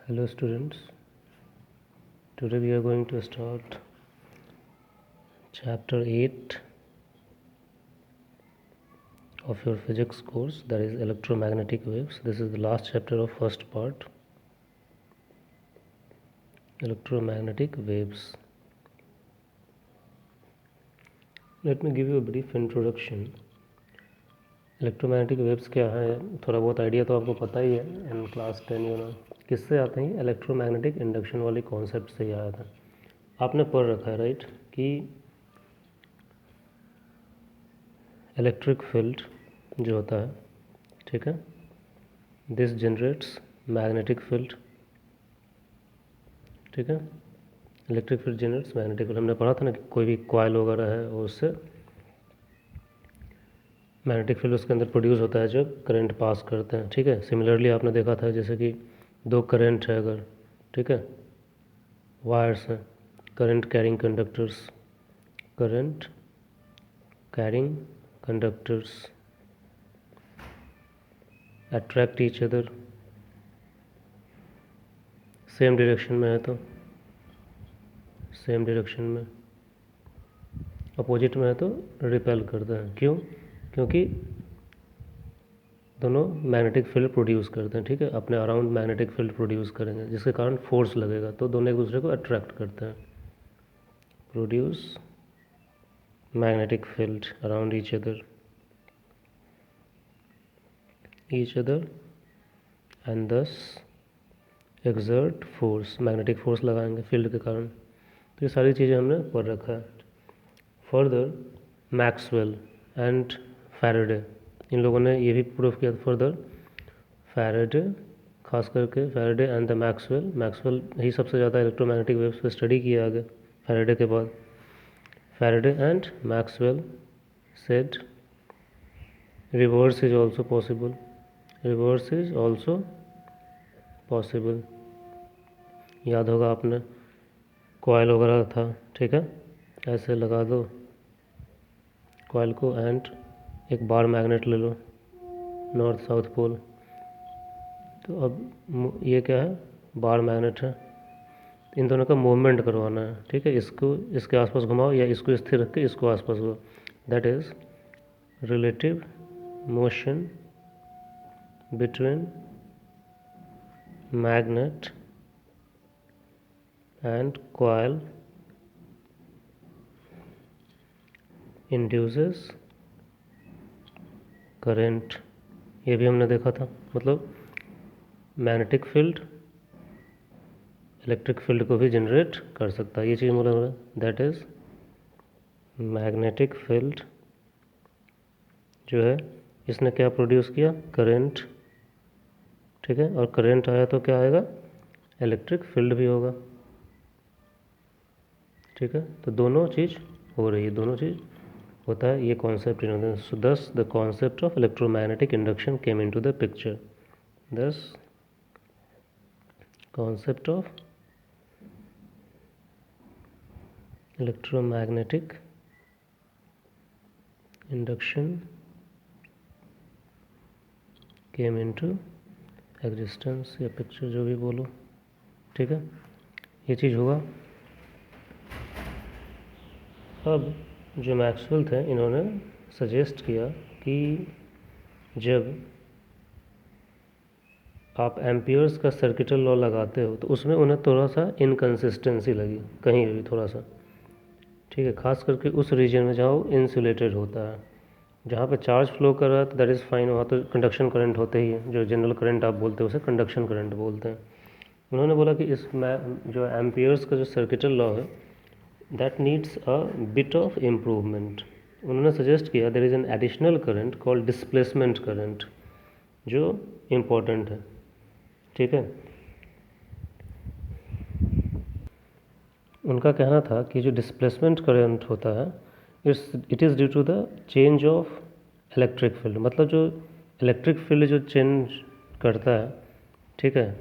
Hello students, today we are going to start chapter 8 of your physics course, that is electromagnetic waves. This is the last chapter of first part, electromagnetic waves. Let me give you a brief introduction. Electromagnetic waves क्या है, थोड़ा बहुत idea तो आपको पता ही है in class 10 किससे आते हैं? इलेक्ट्रोमैग्नेटिक इंडक्शन वाली कॉन्सेप्ट से ही आया था। आपने पढ़ रखा है राइट कि इलेक्ट्रिक फील्ड जो होता है, ठीक है, दिस जनरेट्स मैग्नेटिक फील्ड, ठीक है, electric field generates magnetic field. हमने पढ़ा था ना कि कोई भी कॉइल वगैरह है और उससे मैग्नेटिक फील्ड उसके अंदर प्रोड्यूस होता है जब करंट पास करते हैं, ठीक है। सिमिलरली आपने देखा था जैसे कि दो करंट है अगर, ठीक है, वायर्स हैं, current carrying conductors, current carrying conductors attract each other, same direction में है तो सेम डायरेक्शन में, अपोजिट में है तो रिपेल करते हैं। क्यों? क्योंकि दोनों मैग्नेटिक फील्ड प्रोड्यूस करते हैं, ठीक है, अपने अराउंड मैग्नेटिक फील्ड प्रोड्यूस करेंगे जिसके कारण फोर्स लगेगा, तो दोनों एक दूसरे को अट्रैक्ट करते हैं, produce magnetic field around each other and दस एक्सर्ट फोर्स, मैग्नेटिक फोर्स लगाएंगे फील्ड के कारण। तो ये सारी चीज़ें हमने पढ़ रखा है। फर्दर मैक्सवेल एंड फैराडे, इन लोगों ने ये भी प्रूव किया। फर्दर फैराडे, खास करके फैराडे एंड द मैक्सवेल ही सबसे ज़्यादा इलेक्ट्रोमैग्नेटिक वेव्स पे स्टडी किया आगे फैराडे के बाद। Faraday and Maxwell said reverse is also possible, reverse is also possible. याद होगा आपने, कॉइल वगैरह था, ठीक है, ऐसे लगा दो कॉइल को एंड एक बार मैग्नेट ले लो नॉर्थ साउथ पोल, तो अब ये क्या है, बार मैग्नेट है, इन दोनों का मूवमेंट करवाना है, ठीक है, इसको इसके आसपास घुमाओ या इसको स्थिर रख के इसको आसपास घुमाओ, that is relative motion between magnet and coil induces current. ये भी हमने देखा था, मतलब मैग्नेटिक फील्ड इलेक्ट्रिक फील्ड को भी जनरेट कर सकता है, ये चीज़ बोला है, दैट इज मैग्नेटिक फील्ड जो है इसने क्या प्रोड्यूस किया, करंट, ठीक है, और करंट आया तो क्या आएगा, इलेक्ट्रिक फील्ड भी होगा, ठीक है। तो दोनों चीज़ हो रही है, दोनों चीज़ होता है, ये कॉन्सेप्ट। सो दस the concept of electromagnetic induction came into the picture, दस concept of electromagnetic induction came into existence, या पिक्चर जो भी बोलो, ठीक है, ये चीज़ होगा। अब जो मैक्सवेल थे इन्होंने सजेस्ट किया कि जब आप एम्पियर्स का सर्किटल लॉ लगाते हो तो उसमें उन्हें थोड़ा सा इनकन्सिस्टेंसी लगी कहीं भी, थोड़ा सा, ठीक है, खास करके उस रीजन में जहाँ वो इंसुलेटेड होता है, जहाँ पे चार्ज फ्लो कर रहा है तो दैट इज़ फाइन, वहाँ तो कंडक्शन करंट होते ही है, जो जनरल करंट आप बोलते हैं उसे कंडक्शन करंट बोलते हैं। उन्होंने बोला कि इसमें जो एम्पियर्स का जो सर्किटल लॉ है that needs a bit of improvement. उन्होंने सजेस्ट किया there is an additional current called displacement current जो इम्पोर्टेंट है, ठीक है। उनका कहना था कि जो डिस्प्लेसमेंट करंट होता है it is due to the change of electric field, मतलब जो इलेक्ट्रिक फील्ड जो चेंज करता है, ठीक है,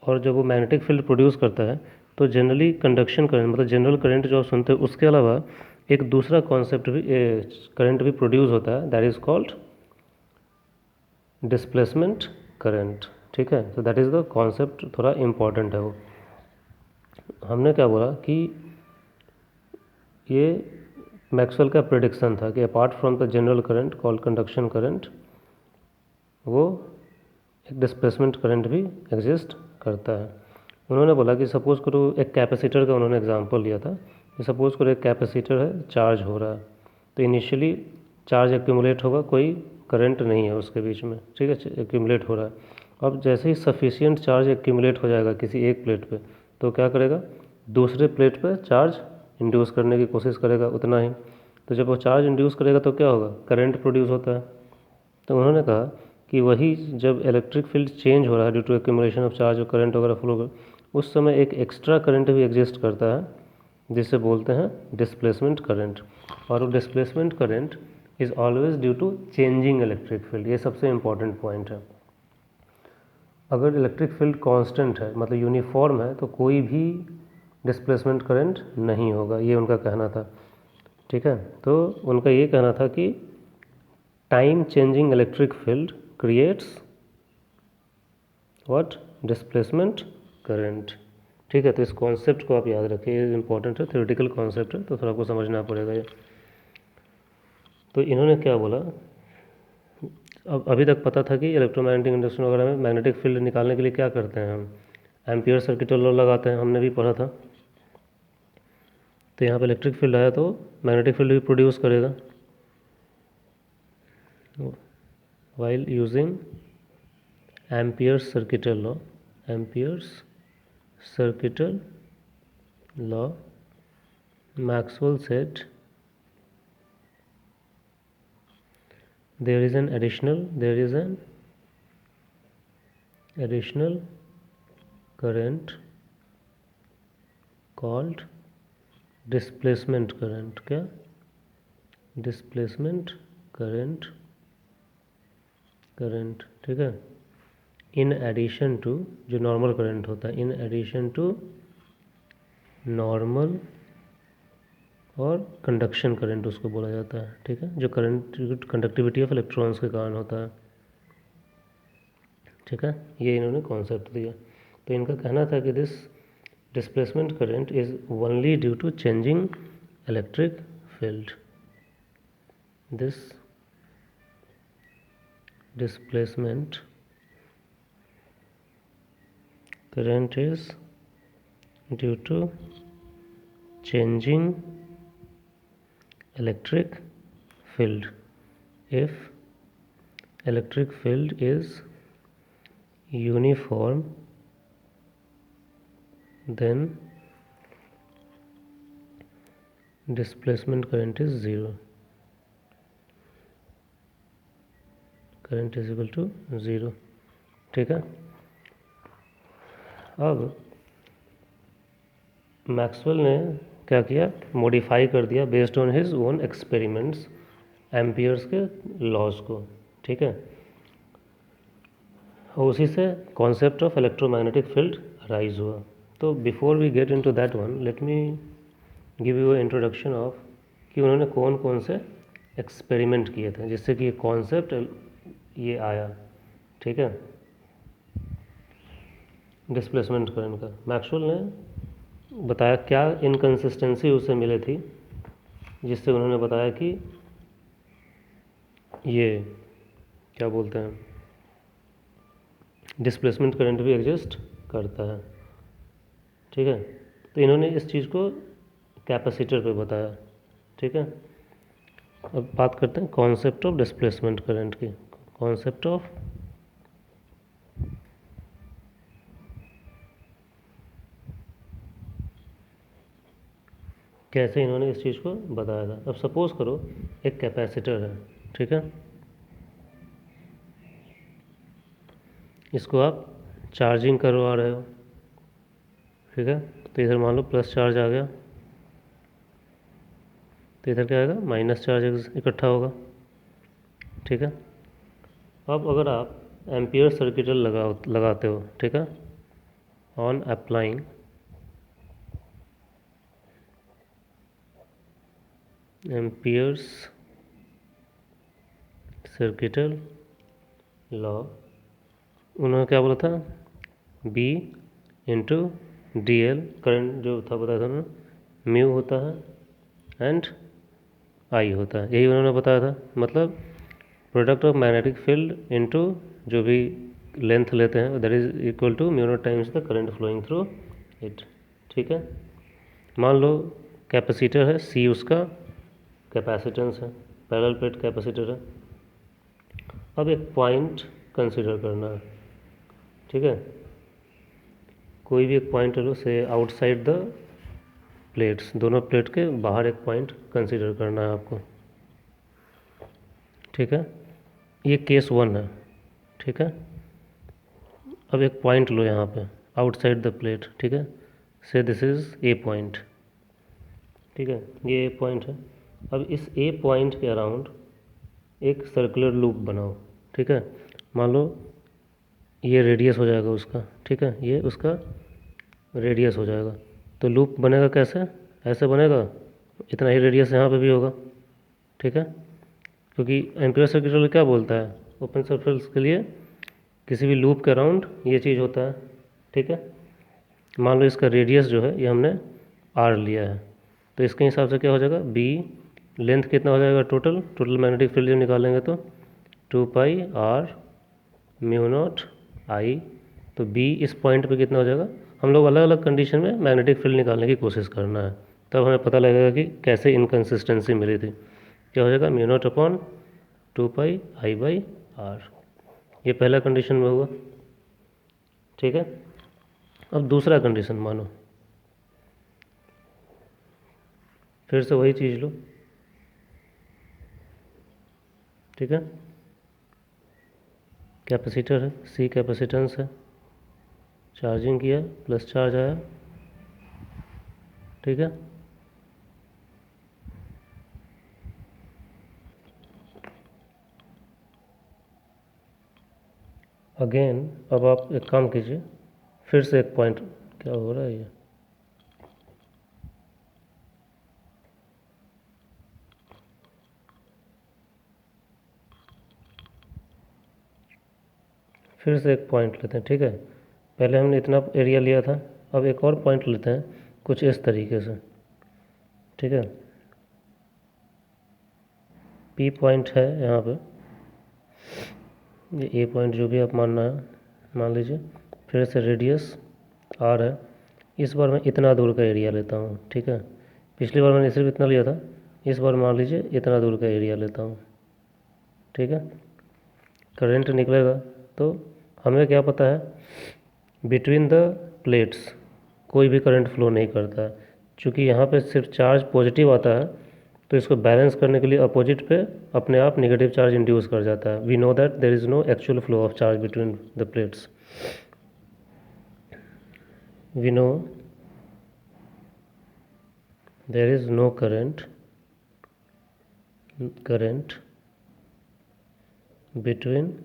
और जब वो मैग्नेटिक फील्ड प्रोड्यूस करता है तो जनरली कंडक्शन करंट, मतलब जनरल करंट जो आप सुनते हैं उसके अलावा एक दूसरा कॉन्सेप्ट भी, करंट भी प्रोड्यूस होता है, that is called displacement current, ठीक है। तो दैट इज़ द कॉन्सेप्ट, थोड़ा इम्पॉर्टेंट है वो। हमने क्या बोला कि ये मैक्सवेल का प्रेडिक्शन था कि apart from the general current called conduction current, वो एक डिस्प्लेसमेंट करंट भी एग्जिस्ट करता है। उन्होंने बोला कि सपोज़ करो, एक कैपेसिटर का उन्होंने एग्जांपल लिया था कि सपोज़ करो एक कैपेसिटर है, चार्ज हो रहा है, तो इनिशियली चार्ज एक्यूमुलेट होगा, कोई करंट नहीं है उसके बीच में, ठीक है, एक्यूमुलेट हो रहा है। अब जैसे ही सफिशिएंट चार्ज एक्यूमुलेट हो जाएगा किसी एक प्लेट पे, तो क्या करेगा, दूसरे प्लेट पे चार्ज इंड्यूस करने की कोशिश करेगा उतना ही। तो जब वो चार्ज इंड्यूस करेगा तो क्या होगा, करंट प्रोड्यूस होता है। तो उन्होंने कहा कि वही जब इलेक्ट्रिक फील्ड चेंज हो रहा है due to accumulation of charge और करंट वगैरह फ्लो कर, उस समय एक एक्स्ट्रा करंट भी एग्जिस्ट करता है जिसे बोलते हैं डिस्प्लेसमेंट करंट। और वो displacement current is always due to changing electric field. ये सबसे इम्पॉर्टेंट पॉइंट है। अगर इलेक्ट्रिक फील्ड कांस्टेंट है, मतलब यूनिफॉर्म है, तो कोई भी डिस्प्लेसमेंट करंट नहीं होगा, ये उनका कहना था, ठीक है। तो उनका ये कहना था कि time changing electric field creates what, displacement current, ठीक है। तो इस कॉन्सेप्ट को आप याद रखिए, ये इंपॉर्टेंट है, थ्योरेटिकल कॉन्सेप्ट है, तो थोड़ा आपको समझना पड़ेगा ये। तो इन्होंने क्या बोला, अब अभी तक पता था कि इलेक्ट्रोमैग्नेटिक इंडक्शन वगैरह में मैग्नेटिक फील्ड निकालने के लिए क्या करते हैं हम, एम्पियर सर्किट लॉ लगाते हैं, हमने भी पढ़ा था। तो यहाँ पे इलेक्ट्रिक फील्ड आया तो मैग्नेटिक फील्ड भी प्रोड्यूस करेगा, while using amperes circuital law, amperes circuital law, Maxwell said there is an additional current called displacement current, क्या, displacement current, ठीक है, in addition to, जो नॉर्मल करंट होता है, in addition to नॉर्मल और conduction current उसको बोला जाता है, ठीक है, जो करंट कंडक्टिविटी ऑफ इलेक्ट्रॉन्स के कारण होता है, ठीक है। ये इन्होंने कॉन्सेप्ट दिया। तो इनका कहना था कि this displacement current is only due to changing electric field, this displacement current is due to changing electric field. If electric field is uniform, then displacement current is zero. Current is equal to zero, ठीक है। अब Maxwell ने क्या किया, modify कर दिया based on his own experiments, Ampere's के laws को, ठीक है। और उसी से concept of electromagnetic field rise हुआ। तो before we get into that one, let me give you introduction of कि उन्होंने कौन कौन से एक्सपेरिमेंट किए थे जिससे कि ये कॉन्सेप्ट ये आया, ठीक है, डिस्प्लेसमेंट करंट का। मैक्सवेल ने बताया क्या इनकन्सिस्टेंसी उसे मिली थी जिससे उन्होंने बताया कि ये क्या बोलते हैं, डिस्प्लेसमेंट करंट भी एग्जिस्ट करता है, ठीक है। तो इन्होंने इस चीज़ को कैपेसिटर पे बताया, ठीक है। अब बात करते हैं कॉन्सेप्ट ऑफ डिस्प्लेसमेंट करंट की। कॉन्सेप्ट ऑफ कैसे इन्होंने इस चीज़ को बताया था। अब सपोज़ करो एक कैपेसिटर है, ठीक है, इसको आप चार्जिंग करवा रहे हो, ठीक है। तो इधर मान लो प्लस चार्ज आ गया, तो इधर क्या आएगा, माइनस चार्ज इकट्ठा होगा, ठीक है। अब अगर आप एम्पियर सर्किटल लगाते हो, ठीक है, on applying Ampere's circuital law, उन्होंने क्या बोला था, B into D L, current जो था बताया था उन्होंने, म्यू होता है एंड आई होता है, यही उन्होंने बताया था। मतलब product of magnetic field into जो भी लेंथ लेते हैं that is equal to mu naught times the current flowing through it. ठीक है, मान लो कैपेसिटर है सी, उसका कैपेसिटेंस है, पैरेलल प्लेट कैपेसिटर है। अब एक पॉइंट कंसिडर करना है, ठीक है, कोई भी एक पॉइंट लो से आउटसाइड द प्लेट्स, दोनों प्लेट के बाहर एक पॉइंट कंसिडर करना है आपको। ठीक है, ये केस 1 है। ठीक है, अब एक पॉइंट लो यहाँ पे आउटसाइड द प्लेट। ठीक है, से दिस इज ए पॉइंट। ठीक है, ये ए पॉइंट है। अब इस ए पॉइंट के अराउंड एक सर्कुलर लूप बनाओ। ठीक है, मान लो ये रेडियस हो जाएगा उसका। ठीक है, ये उसका रेडियस हो जाएगा। तो लूप बनेगा कैसे, ऐसे बनेगा, इतना ही रेडियस यहाँ पे भी होगा। ठीक है, क्योंकि एम्पियर सर्किट रूल क्या बोलता है, ओपन सर्फेस के लिए किसी भी लूप के अराउंड ये चीज़ होता है। ठीक है, मान लो इसका रेडियस जो है ये हमने आर लिया है, तो इसके हिसाब से क्या हो जाएगा, बी लेंथ कितना हो जाएगा, टोटल मैग्नेटिक फील्ड जब निकालेंगे तो 2 pi R mu naught I. तो बी इस पॉइंट पे कितना हो जाएगा, हम लोग अलग अलग कंडीशन में मैग्नेटिक फील्ड निकालने की कोशिश करना है, तब हमें पता लगेगा कि कैसे इनकन्सिस्टेंसी मिली थी। क्या हो जाएगा, mu naught upon 2 pi I by R, ये पहला कंडीशन में हुआ। ठीक है, अब दूसरा कंडीशन मानो, फिर से वही चीज़ लो। ठीक है, कैपेसिटर है सी, कैपेसिटेंस है, चार्जिंग किया प्लस चार्ज आया। ठीक है, अगेन अब आप एक काम कीजिए, फिर से एक पॉइंट, क्या हो रहा है ये, फिर से एक पॉइंट लेते हैं। ठीक है, पहले हमने इतना एरिया लिया था, अब एक और पॉइंट लेते हैं कुछ इस तरीके से। ठीक है, पी पॉइंट है यहाँ पे, ये ए पॉइंट जो भी आप मानना है मान लीजिए, फिर से रेडियस आर है। इस बार मैं इतना दूर का एरिया लेता हूँ। ठीक है, पिछली बार मैंने सिर्फ इतना लिया था, इस बार मान लीजिए इतना दूर का एरिया लेता हूँ। ठीक है, करंट निकलेगा तो हमें क्या पता है, बिटवीन द प्लेट्स कोई भी करंट फ्लो नहीं करता है, क्योंकि यहाँ पे सिर्फ चार्ज पॉजिटिव आता है, तो इसको बैलेंस करने के लिए अपोजिट पे अपने आप नेगेटिव चार्ज इंड्यूस कर जाता है। We know that there is no actual flow of charge between the plates. We know there is no current between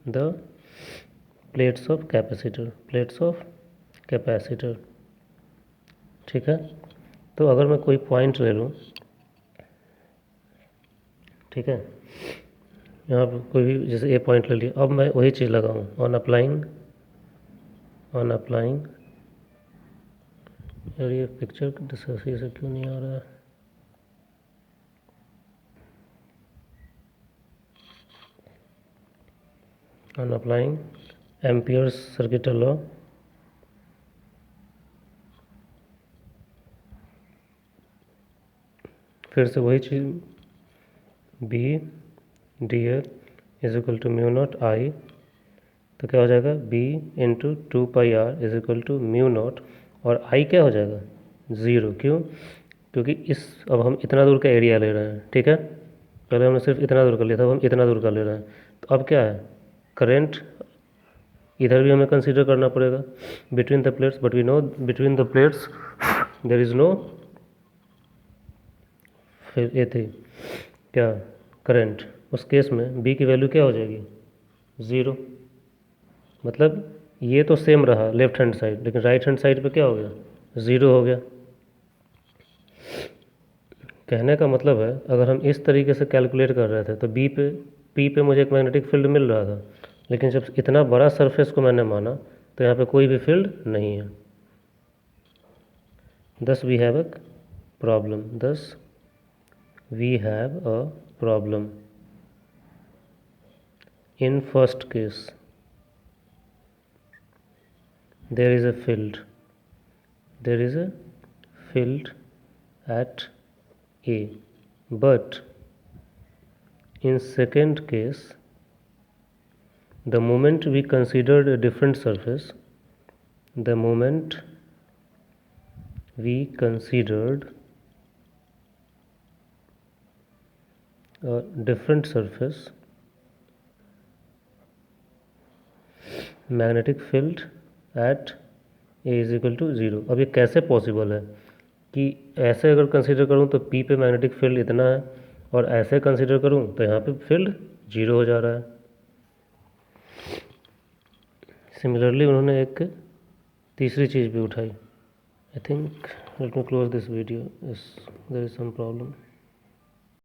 the plates of capacitor। ठीक है, तो अगर मैं कोई पॉइंट ले लूँ, ठीक है, यहाँ पर कोई भी जैसे ए पॉइंट ले लिया, अब मैं वही चीज़ लगाऊँ, ऑन अप्लाइंग यार ये पिक्चर सही से क्यों नहीं आ रहा है, on applying Ampere's circuit law, फिर से वही चीज़, B D L is equal to mu naught I, तो क्या हो जाएगा, B into 2 pi R is equal to mu naught, और आई क्या हो जाएगा, ज़ीरो। क्यों, क्योंकि इस अब हम इतना दूर का एरिया ले रहे हैं। ठीक है, पहले हमने सिर्फ इतना दूर का लिया था, अब हम इतना दूर का ले रहे हैं, तो अब क्या है, करंट इधर भी हमें कंसीडर करना पड़ेगा between the plates, but we know between the plates there is no, फिर ये थी क्या, करंट, उस केस में बी की वैल्यू क्या हो जाएगी, ज़ीरो। मतलब ये तो सेम रहा लेफ्ट हैंड साइड, लेकिन राइट हैंड साइड पे क्या हो गया, ज़ीरो हो गया। कहने का मतलब है, अगर हम इस तरीके से कैलकुलेट कर रहे थे तो पी पे मुझे एक मैग्नेटिक फील्ड मिल रहा था, लेकिन जब इतना बड़ा सरफेस को मैंने माना तो यहाँ पे कोई भी फील्ड नहीं है। thus we have a problem in first case there is a field at A, but in second case the moment we considered a different surface, the moment we considered a different surface, magnetic field at A is equal to 0। अब ये कैसे possible है कि ऐसे अगर consider करूँ तो P पे मैग्नेटिक फील्ड इतना है और ऐसे कंसीडर करूँ तो यहाँ पे फील्ड 0 हो जा रहा है। सिमिलरली उन्होंने एक तीसरी चीज़ भी उठाई। I think let me close this video, there is some problem.